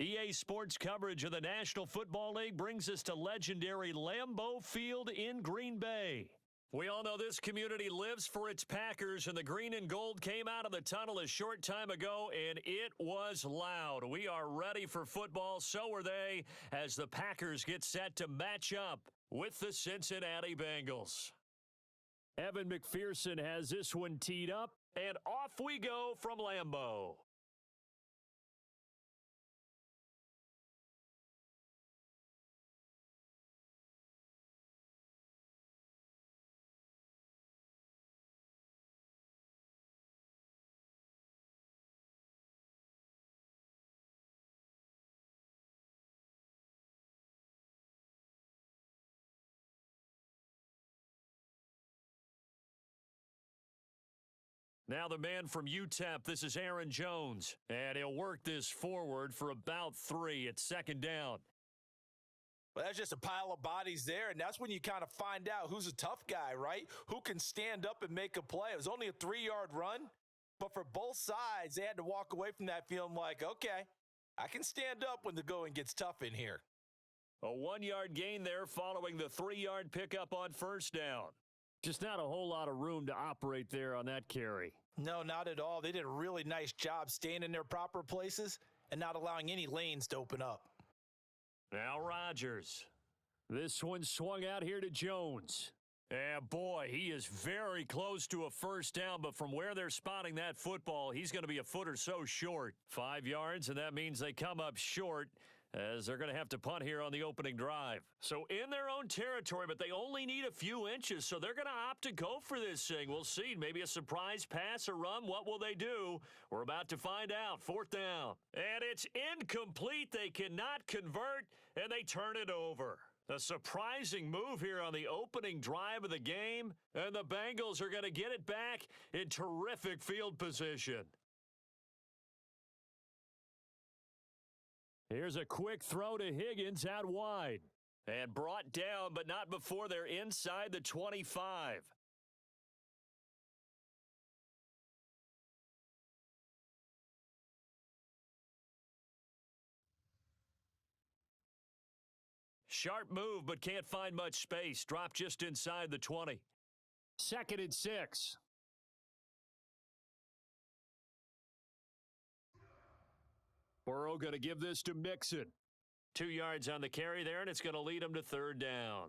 EA Sports coverage of the National Football League brings us to legendary Lambeau Field in Green Bay. We all know this community lives for its Packers, and the green and gold came out of the tunnel a short time ago, and it was loud. We are ready for football, so are they, as the Packers get set to match up with the Cincinnati Bengals. Evan McPherson has this one teed up, and off we go from Lambeau. Now the man from UTEP, this is Aaron Jones, and he'll work this forward for about 3 at second down. Well, that's just a pile of bodies there, and that's when you kind of find out who's a tough guy, right? Who can stand up and make a play. It was only a 3-yard run, but for both sides, they had to walk away from that feeling like, okay, I can stand up when the going gets tough in here. A 1-yard gain there following the 3-yard pickup on first down. Just not a whole lot of room to operate there on that carry. No, not at all. They did a really nice job staying in their proper places and not allowing any lanes to open up. Now Rodgers. This one swung out here to Jones. And boy, he is very close to a first down, but from where they're spotting that football, he's going to be a foot or so short. 5 yards, and that means they come up short, as they're going to have to punt here on the opening drive. So in their own territory, but they only need a few inches, so they're going to opt to go for this thing. We'll see. Maybe a surprise pass or run. What will they do? We're about to find out. 4th down. And it's incomplete. They cannot convert, and they turn it over. A surprising move here on the opening drive of the game, and the Bengals are going to get it back in terrific field position. Here's a quick throw to Higgins out wide. And brought down, but not before they're inside the 25. Sharp move, but can't find much space. Dropped just inside the 20. 2nd and 6. Burrow going to give this to Mixon. 2 yards on the carry there, and it's going to lead him to 3rd down.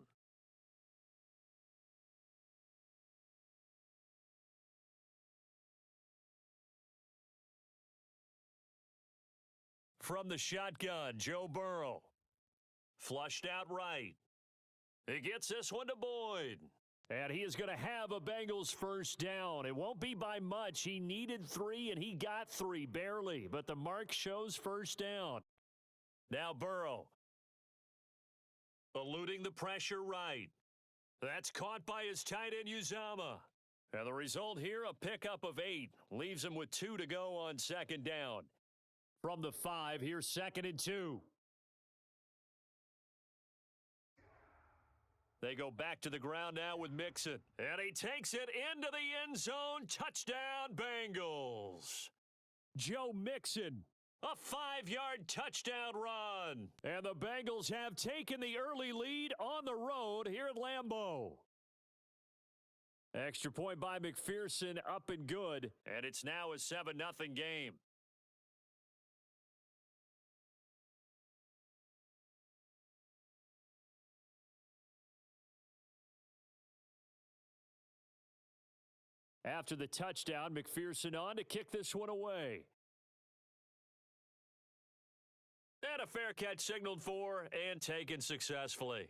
From the shotgun, Joe Burrow. Flushed out right. He gets this one to Boyd. And he is going to have a Bengals first down. It won't be by much. He needed 3, and he got 3, barely. But the mark shows first down. Now Burrow. Eluding the pressure right. That's caught by his tight end, Uzama. And the result here, a pickup of 8. Leaves him with 2 to go on 2nd down. From the 5, here's 2nd and 2. They go back to the ground now with Mixon. And he takes it into the end zone. Touchdown, Bengals. Joe Mixon. A 5-yard touchdown run. And the Bengals have taken the early lead on the road here at Lambeau. Extra point by McPherson, up and good. And it's now a 7-0 game. After the touchdown, McPherson on to kick this one away. And a fair catch signaled for and taken successfully.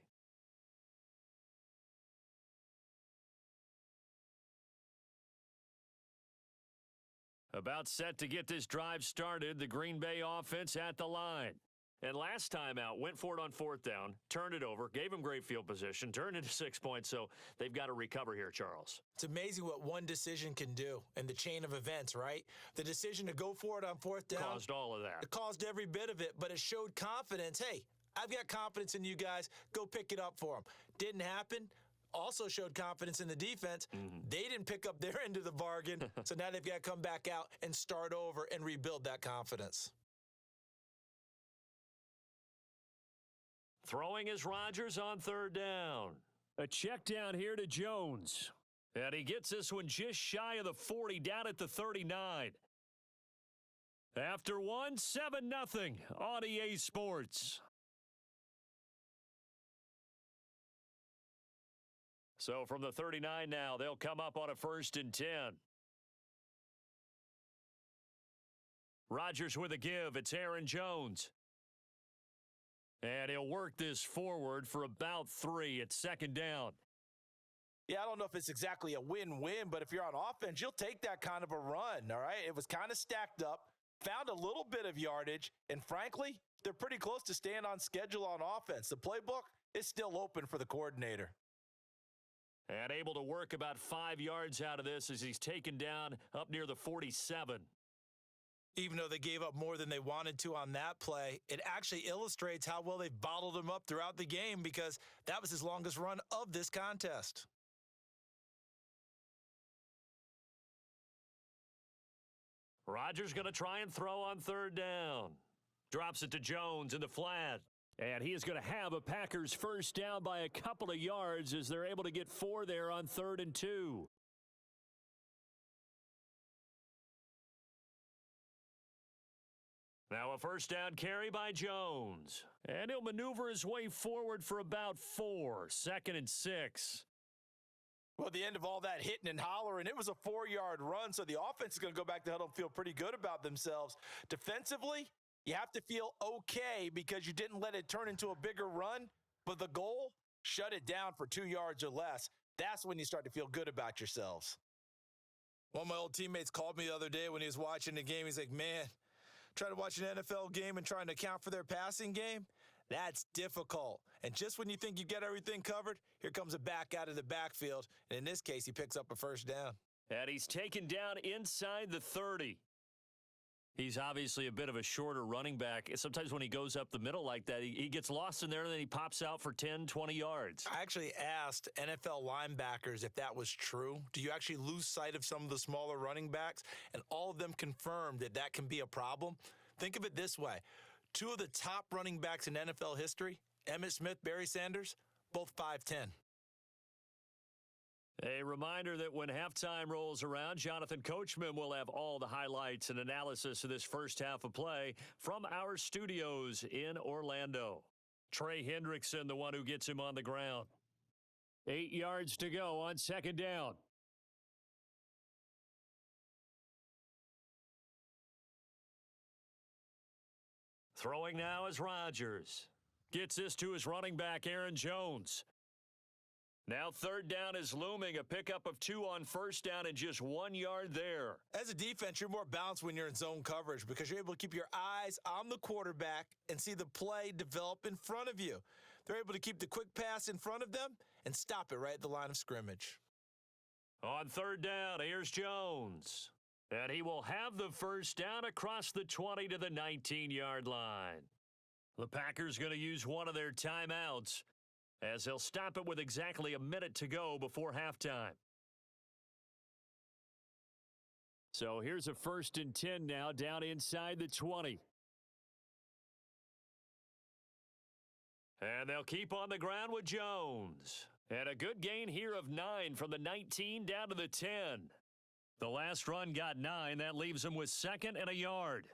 About set to get this drive started, the Green Bay offense at the line. And last time out, went for it on 4th down, turned it over, gave him great field position, turned into 6 points, so they've got to recover here, Charles. It's amazing what one decision can do in the chain of events, right? The decision to go for it on 4th down. Caused all of that. It caused every bit of it, but it showed confidence. Hey, I've got confidence in you guys. Go pick it up for them. Didn't happen. Also showed confidence in the defense. They didn't pick up their end of the bargain, so now they've got to come back out and start over and rebuild that confidence. Throwing is Rodgers on third down. A check down here to Jones. And he gets this one just shy of the 40, down at the 39. After one, 7-0 on EA Sports. So from the 39 now, they'll come up on a 1st and 10. Rodgers with a give. It's Aaron Jones. And he'll work this forward for about 3 at 2nd down. Yeah, I don't know if it's exactly a win-win, but if you're on offense, you'll take that kind of a run, all right? It was kind of stacked up, found a little bit of yardage, and frankly, they're pretty close to staying on schedule on offense. The playbook is still open for the coordinator. And able to work about 5 yards out of this as he's taken down up near the 47. Even though they gave up more than they wanted to on that play, it actually illustrates how well they've bottled him up throughout the game because that was his longest run of this contest. Rodgers going to try and throw on 3rd down. Drops it to Jones in the flat. And he is going to have a Packers 1st down by a couple of yards as they're able to get 4 there on 3rd and 2. Now a 1st down carry by Jones. And he'll maneuver his way forward for about 4, 2nd and 6. Well, at the end of all that hitting and hollering, it was a 4-yard run, so the offense is going to go back to huddle and feel pretty good about themselves. Defensively, you have to feel okay because you didn't let it turn into a bigger run, but the goal, shut it down for 2 yards or less. That's when you start to feel good about yourselves. One of my old teammates called me the other day when he was watching the game. He's like, man, trying to watch an NFL game and trying to account for their passing game, that's difficult. And just when you think you get everything covered, here comes a back out of the backfield. And in this case, he picks up a 1st down. And he's taken down inside the 30. He's obviously a bit of a shorter running back. Sometimes when he goes up the middle like that, he gets lost in there, and then he pops out for 10, 20 yards. I actually asked NFL linebackers if that was true. Do you actually lose sight of some of the smaller running backs? And all of them confirmed that that can be a problem. Think of it this way. 2 of the top running backs in NFL history, Emmitt Smith, Barry Sanders, both 5'10". A reminder that when halftime rolls around, Jonathan Coachman will have all the highlights and analysis of this first half of play from our studios in Orlando. Trey Hendrickson, the one who gets him on the ground. 8 yards to go on 2nd down. Throwing now is Rodgers. Gets this to his running back, Aaron Jones. Now 3rd down is looming, a pickup of 2 on 1st down and just 1 yard there. As a defense, you're more balanced when you're in zone coverage because you're able to keep your eyes on the quarterback and see the play develop in front of you. They're able to keep the quick pass in front of them and stop it right at the line of scrimmage. On 3rd down, here's Jones. And he will have the 1st down across the 20 to the 19-yard line. The Packers going to use one of their timeouts as they'll stop it with exactly a minute to go before halftime. So here's a 1st and 10 now down inside the 20. And they'll keep on the ground with Jones. And a good gain here of 9 from the 19 down to the 10. The last run got 9. That leaves him with 2nd and a yard.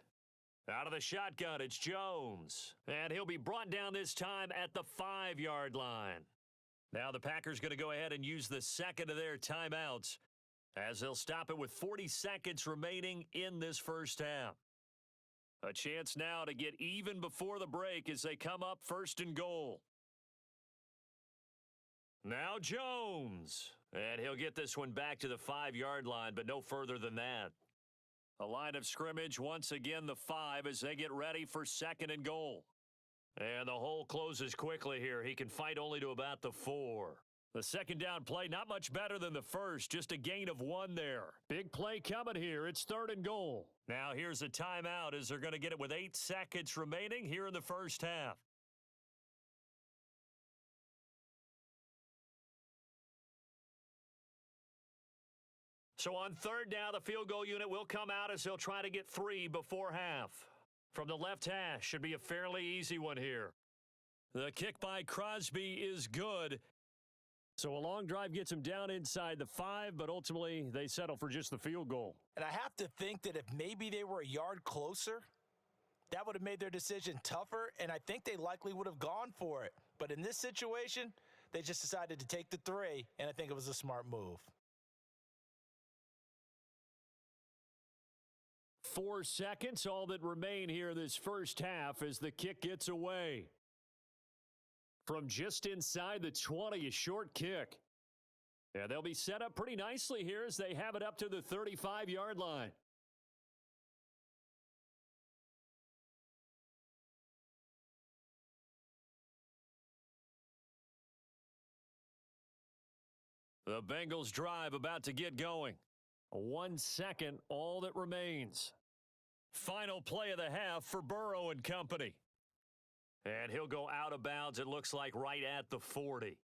Out of the shotgun, it's Jones. And he'll be brought down this time at the 5-yard line. Now the Packers going to go ahead and use the 2nd of their timeouts as they'll stop it with 40 seconds remaining in this first half. A chance now to get even before the break as they come up 1st and goal. Now Jones. And he'll get this one back to the 5-yard line, but no further than that. A line of scrimmage, once again the 5 as they get ready for 2nd and goal. And the hole closes quickly here. He can fight only to about the 4. The 2nd down play, not much better than the first, just a gain of 1 there. Big play coming here. It's 3rd and goal. Now here's a timeout as they're going to get it with 8 seconds remaining here in the first half. So on 3rd down, the field goal unit will come out as they'll try to get 3 before half. From the left hash, should be a fairly easy one here. The kick by Crosby is good. So a long drive gets him down inside the 5, but ultimately they settle for just the field goal. And I have to think that if maybe they were a yard closer, that would have made their decision tougher, and I think they likely would have gone for it. But in this situation, they just decided to take the 3, and I think it was a smart move. 4 seconds, all that remain here this first half as the kick gets away. From just inside the 20, a short kick. And they'll be set up pretty nicely here as they have it up to the 35-yard line. The Bengals drive about to get going. 1 second, all that remains. Final play of the half for Burrow and company. And he'll go out of bounds, it looks like, right at the 40.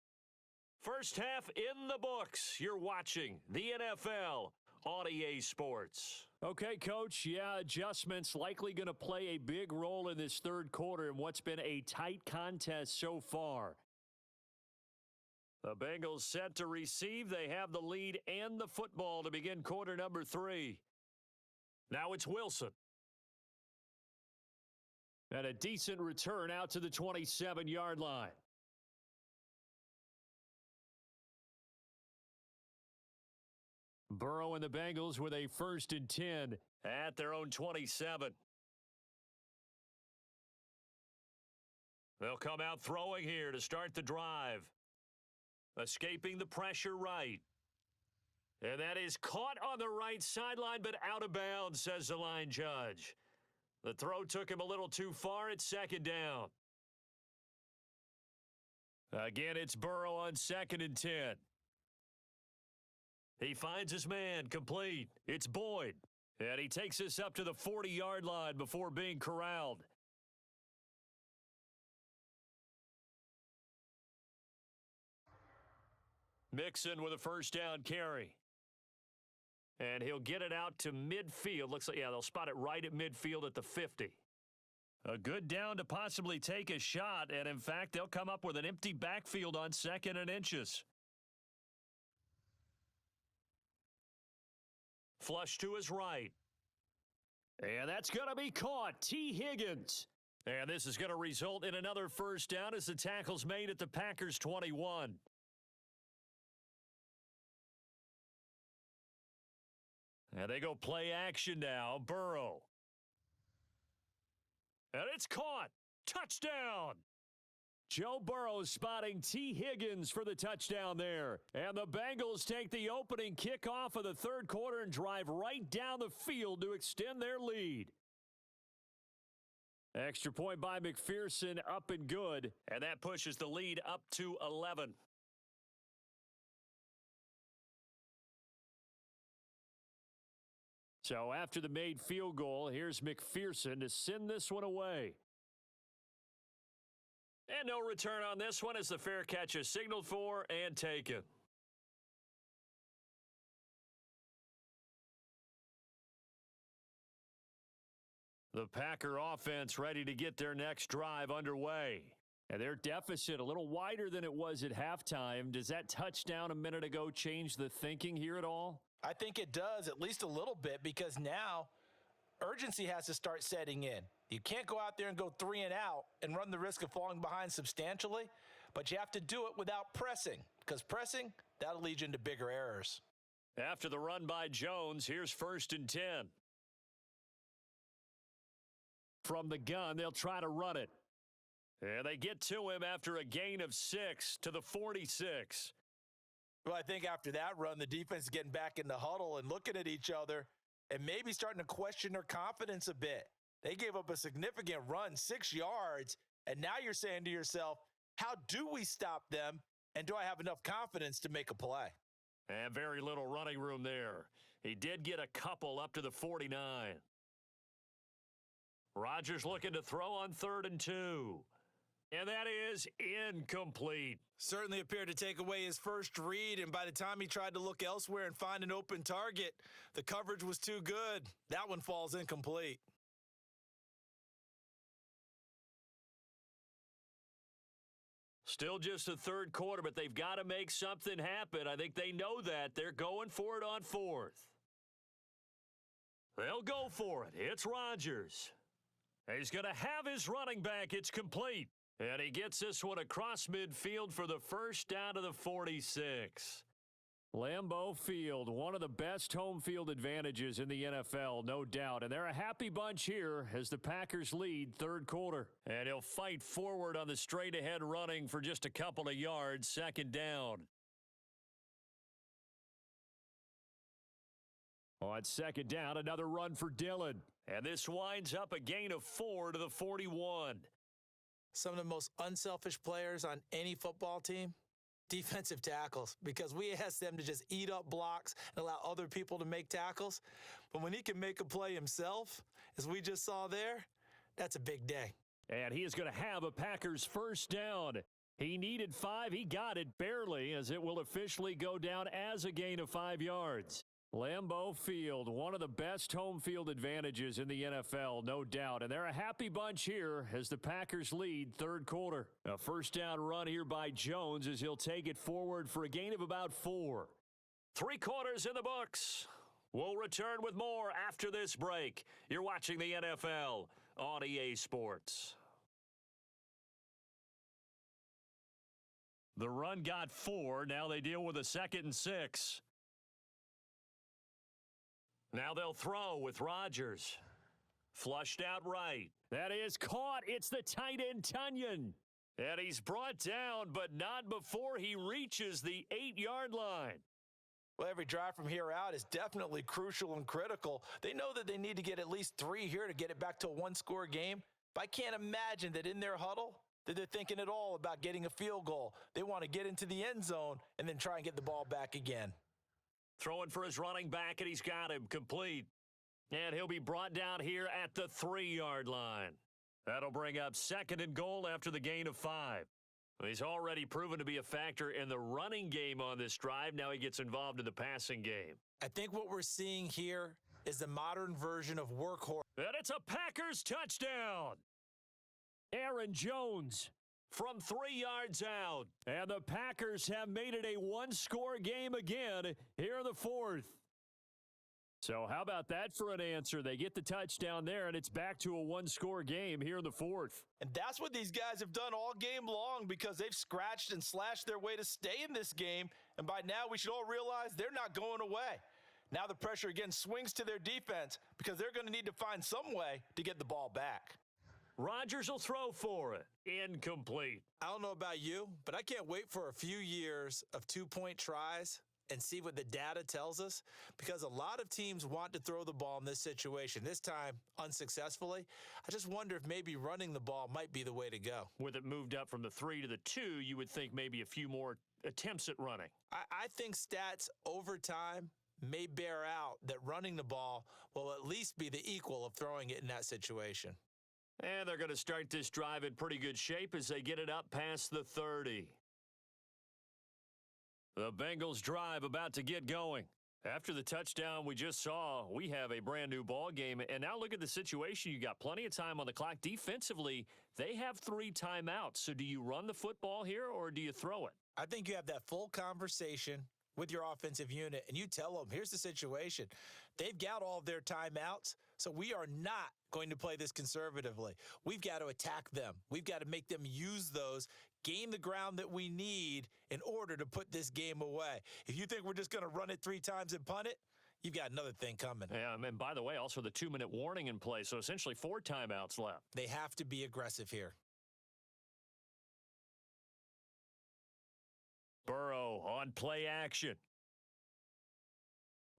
First half in the books. You're watching the NFL on EA Sports. Okay, Coach, yeah, adjustments likely going to play a big role in this third quarter in what's been a tight contest so far. The Bengals set to receive. They have the lead and the football to begin quarter number 3. Now it's Wilson. And a decent return out to the 27-yard line. Burrow and the Bengals with a 1st and 10 at their own 27. They'll come out throwing here to start the drive. Escaping the pressure right. And that is caught on the right sideline, but out of bounds, says the line judge. The throw took him a little too far at 2nd down. Again, it's Burrow on 2nd and 10. He finds his man, complete. It's Boyd. And he takes us up to the 40-yard line before being corralled. Mixon with a 1st down carry. And he'll get it out to midfield. Looks like, yeah, they'll spot it right at midfield at the 50. A good down to possibly take a shot, and in fact, they'll come up with an empty backfield on 2nd and inches. Flush to his right. And that's going to be caught. T. Higgins. And this is going to result in another 1st down as the tackle's made at the Packers' 21. And they go play action now. Burrow. And it's caught. Touchdown. Joe Burrow spotting T. Higgins for the touchdown there. And the Bengals take the opening kickoff of the third quarter and drive right down the field to extend their lead. Extra point by McPherson, up and good. And that pushes the lead up to 11. So after the made field goal, here's McPherson to send this one away. And no return on this one as the fair catch is signaled for and taken. The Packer offense ready to get their next drive underway. And their deficit a little wider than it was at halftime. Does that touchdown a minute ago change the thinking here at all? I think it does, at least a little bit, because now urgency has to start setting in. You can't go out there and go 3 and out and run the risk of falling behind substantially, but you have to do it without pressing, because pressing, that'll lead you into bigger errors. After the run by Jones, here's 1st and 10. From the gun, they'll try to run it. And they get to him after a gain of 6 to the 46. Well, I think after that run, the defense is getting back in the huddle and looking at each other and maybe starting to question their confidence a bit. They gave up a significant run, 6 yards, and now you're saying to yourself, how do we stop them, and do I have enough confidence to make a play? And very little running room there. He did get a couple up to the 49. Rodgers looking to throw on 3rd and 2. And that is incomplete. Certainly appeared to take away his first read, and by the time he tried to look elsewhere and find an open target, the coverage was too good. That one falls incomplete. Still just the third quarter, but they've got to make something happen. I think they know that. They're going for it on fourth. They'll go for it. It's Rodgers. He's going to have his running back. It's complete. And he gets this one across midfield for the first down to the 46. Lambeau Field, one of the best home field advantages in the NFL, no doubt. And they're a happy bunch here as the Packers lead third quarter. And he'll fight forward on the straight-ahead running for just a couple of yards, second down. On second down, another run for Dillon. And this winds up a gain of 4 to the 41. Some of the most unselfish players on any football team, defensive tackles, because we ask them to just eat up blocks and allow other people to make tackles. But when he can make a play himself, as we just saw there, that's a big day. And he is going to have a Packers first down. He needed 5. He got it barely, as it will officially go down as a gain of 5 yards. Lambeau Field, one of the best home field advantages in the NFL, no doubt. And they're a happy bunch here as the Packers lead third quarter. A first down run here by Jones as he'll take it forward for a gain of about 4. 3 quarters in the books. We'll return with more after this break. You're watching the NFL on EA Sports. The run got 4. Now they deal with a 2nd and 6. Now they'll throw with Rodgers. Flushed out right. That is caught. It's the tight end, Tunyon. And he's brought down, but not before he reaches the 8-yard line. Well, every drive from here out is definitely crucial and critical. They know that they need to get at least 3 here to get it back to a one-score game. But I can't imagine that in their huddle that they're thinking at all about getting a field goal. They want to get into the end zone and then try and get the ball back again. Throwing for his running back, and he's got him complete. And he'll be brought down here at the 3-yard line. That'll bring up 2nd and goal after the gain of 5. He's already proven to be a factor in the running game on this drive. Now he gets involved in the passing game. I think what we're seeing here is the modern version of workhorse. And it's a Packers touchdown. Aaron Jones from 3 yards out. And the Packers have made it a one-score game again here in the fourth. So how about that for an answer? They get the touchdown there, and it's back to a one-score game here in the fourth. And that's what these guys have done all game long because they've scratched and slashed their way to stay in this game. And by now, we should all realize they're not going away. Now the pressure again swings to their defense because they're going to need to find some way to get the ball back. Rodgers will throw for it. Incomplete. I don't know about you, but I can't wait for a few years of 2-point tries and see what the data tells us, because a lot of teams want to throw the ball in this situation, this time unsuccessfully. I just wonder if maybe running the ball might be the way to go. With it moved up from the 3 to the 2, you would think maybe a few more attempts at running. I think stats over time may bear out that running the ball will at least be the equal of throwing it in that situation. And they're going to start this drive in pretty good shape as they get it up past the 30. The Bengals drive about to get going. After the touchdown we just saw, we have a brand new ball game. And now look at the situation. You got plenty of time on the clock. Defensively, they have 3 timeouts. So do you run the football here or do you throw it? I think you have that full conversation with your offensive unit, and you tell them, here's the situation. They've got all of their timeouts, so we are not going to play this conservatively. We've got to attack them. We've got to make them use those, gain the ground that we need in order to put this game away. If you think we're just going to run it 3 times and punt it, you've got another thing coming. Yeah, and by the way, also the 2-minute warning in play, so essentially 4 timeouts left. They have to be aggressive here. Burrow on play action.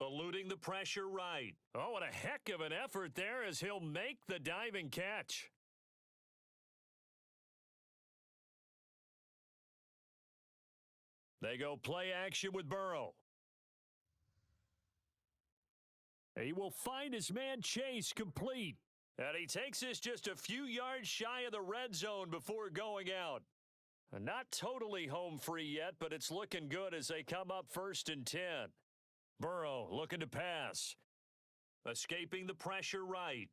Eluding the pressure right. Oh, what a heck of an effort there as he'll make the diving catch. They go play action with Burrow. He will find his man Chase complete. And he takes this just a few yards shy of the red zone before going out. Not totally home free yet, but it's looking good as they come up 1st and 10. Burrow looking to pass. Escaping the pressure right.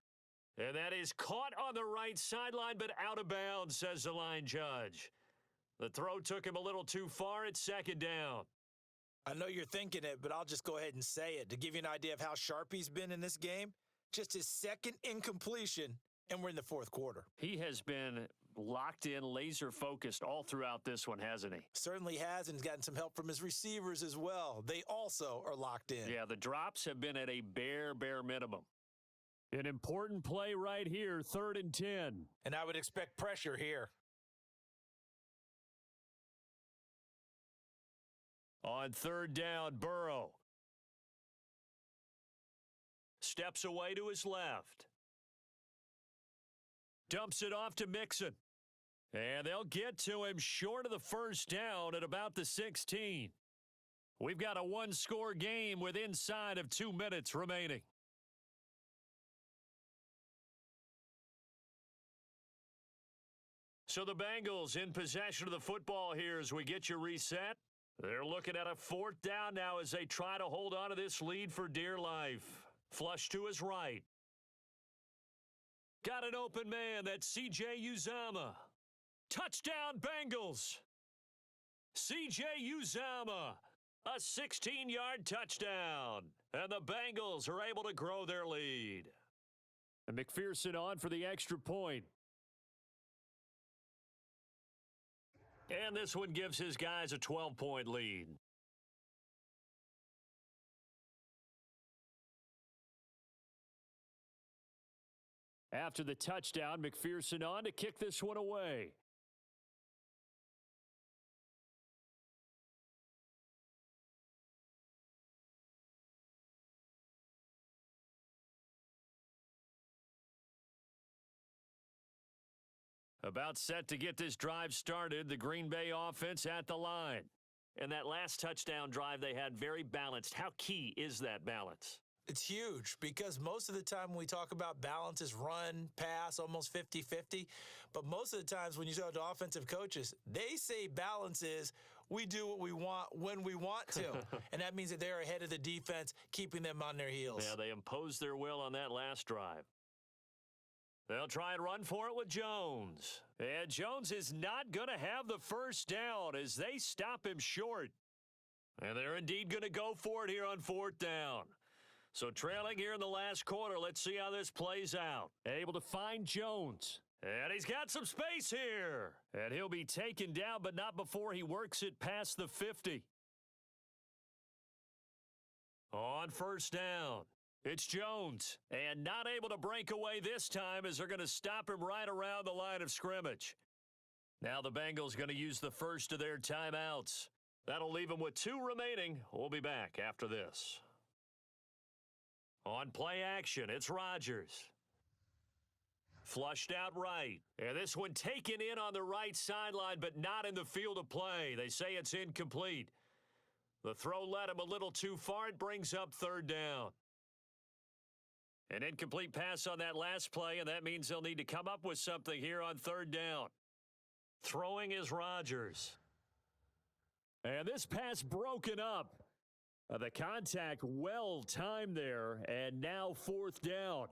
And that is caught on the right sideline, but out of bounds, says the line judge. The throw took him a little too far at second down. I know you're thinking it, but I'll just go ahead and say it. To give you an idea of how sharp he's been in this game, just his second incompletion, and we're in the fourth quarter. He has been locked in, laser focused all throughout this one, hasn't he? Certainly has, and he's gotten some help from his receivers as well. They also are locked in. Yeah, the drops have been at a bare minimum. An important play right here, 3rd and 10. And I would expect pressure here. On 3rd down, Burrow steps away to his left. Dumps it off to Mixon. And they'll get to him short of the first down at about the 16. We've got a one-score game with inside of 2 minutes remaining. So the Bengals in possession of the football here as we get you reset. They're looking at a 4th down now as they try to hold on to this lead for dear life. Flush to his right. Got an open man. That's C.J. Uzama. Touchdown, Bengals. C.J. Uzama. A 16-yard touchdown. And the Bengals are able to grow their lead. And McPherson on for the extra point. And this one gives his guys a 12-point lead. After the touchdown, McPherson on to kick this one away. About set to get this drive started, the Green Bay offense at the line. And that last touchdown drive they had very balanced. How key is that balance? It's huge because most of the time when we talk about balance is run, pass, almost 50-50. But most of the times when you talk to offensive coaches, they say balance is we do what we want when we want to. And that means that they're ahead of the defense, keeping them on their heels. Yeah, they imposed their will on that last drive. They'll try and run for it with Jones. And Jones is not going to have the first down as they stop him short. And they're indeed going to go for it here on 4th down. So trailing here in the last quarter, let's see how this plays out. Able to find Jones. And he's got some space here. And he'll be taken down, but not before he works it past the 50. On 1st down. It's Jones, and not able to break away this time as they're going to stop him right around the line of scrimmage. Now the Bengals going to use the first of their timeouts. That'll leave them with 2 remaining. We'll be back after this. On play action, it's Rodgers. Flushed out right. And this one taken in on the right sideline, but not in the field of play. They say it's incomplete. The throw led him a little too far. It brings up 3rd down. An incomplete pass on that last play, and that means they'll need to come up with something here on 3rd down. Throwing is Rodgers. And this pass broken up. The contact well timed there, and now 4th down.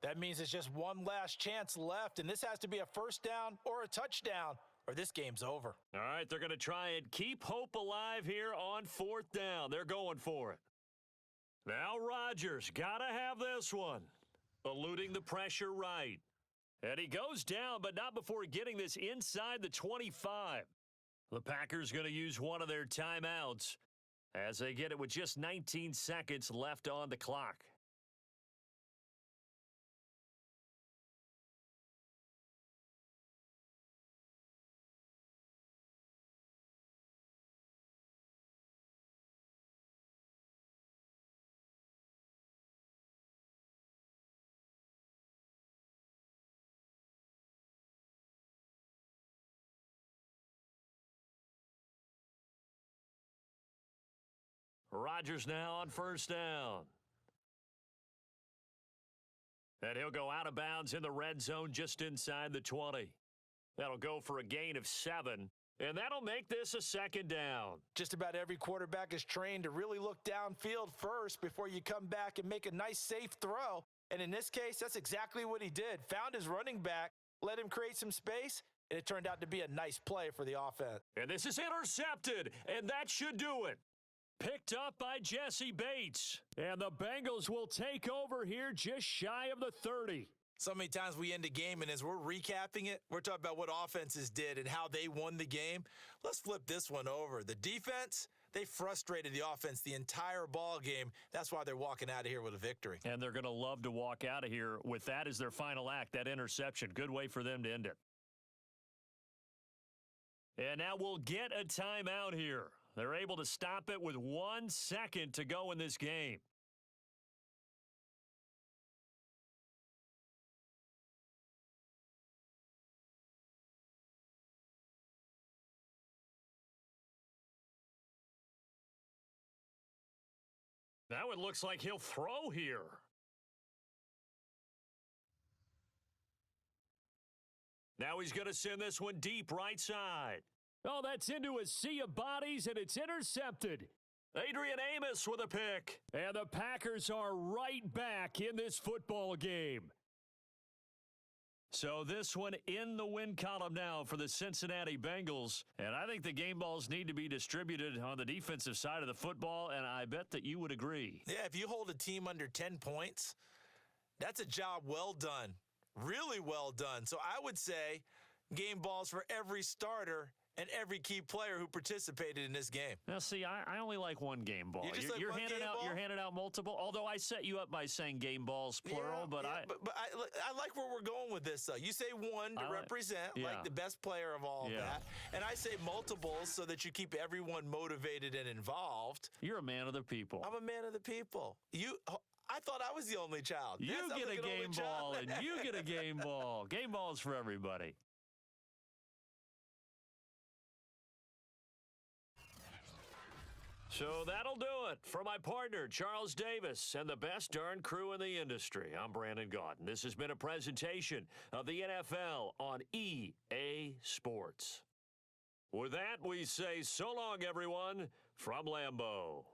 That means it's just one last chance left, and this has to be a 1st down or a touchdown, or this game's over. All right, they're going to try and keep hope alive here on 4th down. They're going for it. Now Rodgers, got to have this one. Eluding the pressure right. And he goes down, but not before getting this inside the 25. The Packers going to use one of their timeouts as they get it with just 19 seconds left on the clock. Rodgers now on 1st down. And he'll go out of bounds in the red zone just inside the 20. That'll go for a gain of 7. And that'll make this a 2nd down. Just about every quarterback is trained to really look downfield first before you come back and make a nice, safe throw. And in this case, that's exactly what he did. Found his running back, let him create some space, and it turned out to be a nice play for the offense. And this is intercepted, and that should do it. Picked up by Jesse Bates. And the Bengals will take over here just shy of the 30. So many times we end a game, and as we're recapping it, we're talking about what offenses did and how they won the game. Let's flip this one over. The defense, they frustrated the offense the entire ball game. That's why they're walking out of here with a victory. And they're going to love to walk out of here with that as their final act, that interception. Good way for them to end it. And now we'll get a timeout here. They're able to stop it with 1 second to go in this game. Now it looks like he'll throw here. Now he's going to send this one deep right side. Oh, that's into a sea of bodies, and it's intercepted. Adrian Amos with a pick. And the Packers are right back in this football game. So this one in the win column now for the Cincinnati Bengals. And I think the game balls need to be distributed on the defensive side of the football, and I bet that you would agree. Yeah, if you hold a team under 10 points, that's a job well done. Really well done. So I would say game balls for every starter and every key player who participated in this game. Now, see, I only like one game ball. You're handing out multiple. Although I set you up by saying game balls plural, but I like where we're going with this. Though you say one to represent like the best player of all that, and I say multiples so that you keep everyone motivated and involved. You're a man of the people. I'm a man of the people. I thought I was the only child. You get a game ball, and you get a game ball. Game balls for everybody. So that'll do it for my partner, Charles Davis, and the best darn crew in the industry. I'm Brandon Gaudin. This has been a presentation of the NFL on EA Sports. With that, we say so long, everyone, from Lambeau.